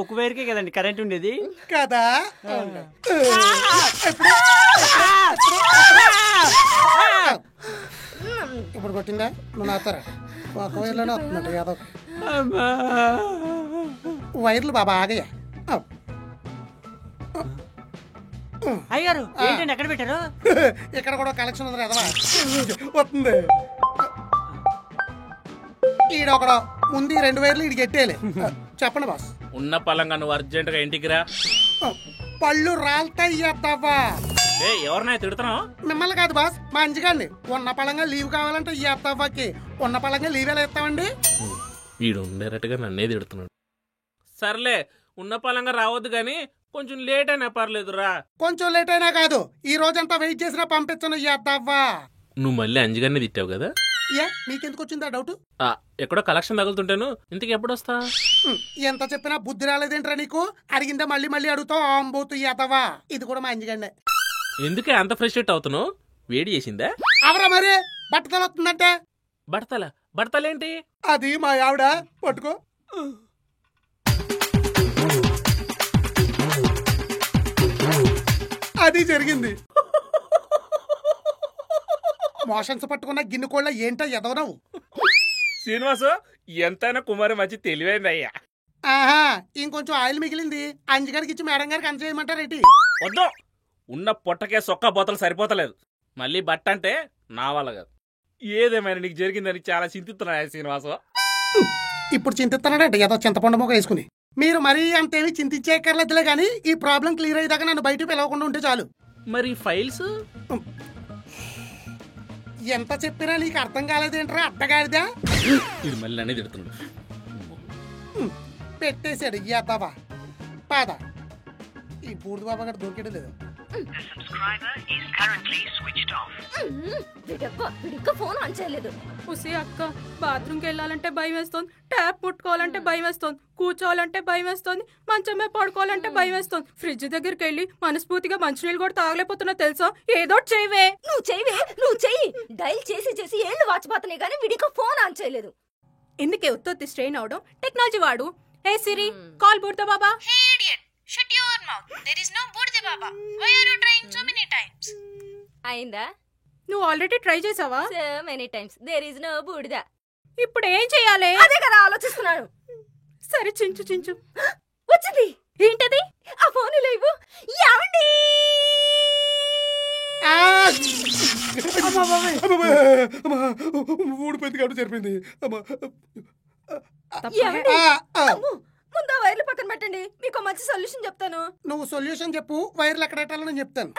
ఒక వైర్కే కదండి కరెంట్ ఉండేది కదా. ఇప్పుడు కొట్టిందా? నువ్వు నాతారా ఒక వైర్లోనే వస్తున్నట్టు యాదవ్. వైర్లు బాబా ఆగయ్యా. అయ్యారు ఏంటండి ఎక్కడ పెట్టారు? ఇక్కడ కూడా కలెక్షన్ ఉంది కదా వస్తుంది. ఈడొకడు ముందు 2 వైర్లు ఈడికి ఎట్టేయాలి. చెప్పండి బాస్. ఉన్న పలంగా నువ్వు అర్జెంట్ గా ఇంటికి రా. పళ్ళు రాల్తాయ్యా. ఎవరినై తిడుతున్నావు? మిమ్మల్ని కాదు బాస్, మా అంజిగాన్ని. ఉన్న పళంగా లీవ్ కావాలంటే ఇయ్యత్తవ్వకి. ఉన్న పళంగా లీవ్ ఎలా ఇస్తామండి? వీడు డైరెక్ట్ గా నన్నే తిడుతున్నాడు. సర్లే ఉన్న పలంగా రావద్దు గాని కొంచెం లేట్ అయినా పర్లేదురా. కొంచెం లేట్ అయినా కాదు, ఈ రోజంతా వెయిట్ చేసినా పంపించను ఇయ్యత్తవ్వా. నువ్వు మళ్ళీ అంజిగాన్ని తిట్టావు కదా? నీకెందుకు వచ్చిందా డౌట్? ఎక్కడో కలెక్షన్ తగులుతుంటాను. ఇంతకు ఎప్పుడు వస్తా? ఎంత చెప్పినా బుద్ధి రాలేదేంట్రా నీకు? అడిగిందా మళ్ళీ మళ్ళీ అడుగుతావు ఆంబోతు ఇయ్యత్తవ్వా. ఇది కూడా మా అంజిగండే. ఎందుకే అంత ఫ్రస్ట్రేట్ అవుతున్నావు? వేడి చేసిందా? అవరా మరి బట్టతల వస్తుందంటే. బట్టలేంటి? అది మా ఆవిడ. పట్టుకో. అది జరిగింది. మోషన్స్ పట్టుకున్న గిన్నె కోళ్ళ ఏంటో ఎదవనవు. శ్రీనివాసు ఎంతైనా కుమారి మంచి తెలివైంది అయ్యా. ఆహా, ఇంకొంచెం ఆయిల్ మిగిలింది. అంజిగారికి ఇచ్చి మేడం గారికి అందజేయమంటారేంటి? వద్దు, ఉన్న పొట్టకే సొక్క బోతలు సరిపోతలేదు. మళ్ళీ బట్ట అంటే నా వల్ల కాదు. ఏదేమైనా నీకు జరిగిందని చాలా చింతిస్తున్నాయా శ్రీనివాసు? ఇప్పుడు చింతిస్తున్నాడంటే ఏదో చింతపండు మొక్క వేసుకుని. మీరు మరీ అంతేమి చింతించేకర్లేదులే గానీ ఈ ప్రాబ్లం క్లియర్ అయ్యేదాకా నన్ను బయట పిలవకుండా ఉంటే చాలు. మరి ఫైల్స్ ఎంత చెప్పినా నీకు అర్థం కాలేదేంట్రా అడ్డగాడిదా? ఇది మళ్ళీ నన్నే తిడుతున్నాడు. పెట్టేశాడు ఇయ్యద్దావా. పాద ఈ బూడిద బాబా గారు దొరికేయడం లేదు. ఫోన్ ఆన్ చేయలేదు. ఉసి అక్క, బాత్రూమ్కి వెళ్ళాలంటే భయం వేస్తోంది, ట్యాప్ ముట్టుకోవాలంటే భయం వేస్తోంది, కూర్చోవాలంటే భయం వేస్తోంది, మంచమే పడుకోవాలంటే భయం వేస్తోంది. ఫ్రిడ్జ్ దగ్గరికి వెళ్ళి మనస్ఫూర్తిగా మంచినీళ్ళు కూడా తాగలేకపోతున్నా తెలుసా? ఏదో చేయవే. నువ్వు చెయ్యి. డైల్ చేసి చేసి ఏళ్ళు వాచిపోతున్నాయి కానీ వీడికి ఫోన్ ఆన్ చేయలేదు. ఎందుకే ఉత్తొత్తి స్ట్రెయిన్ అవడం? టెక్నాలజీ వాడు. ఏ సిరి, call బుడతా Baba. Hey idiot, shut your mouth. There is no Budde Baba. Why are you trying so many times? అయిందా? నువ్వు ఆల్రెడీ ట్రై చేసావా? So many times. There is no బూడిద. ఇప్పుడు ఏం చెయ్యాలి? అదే కదా ఆలోచిస్తున్నాను. సరే చించు. వచ్చింది. ఏంటది? ఆ ఫోన్ లేవు. ఏమండి? ఊడిపోయింది కాబట్టి సరిపోయింది. ముందు వైర్లు పక్కన పెట్టండి, మీకు మంచి సొల్యూషన్ చెప్తాను. నువ్వు సొల్యూషన్ చెప్పు, వైర్లు ఎక్కడ పెట్టాలో నేను చెప్తాను.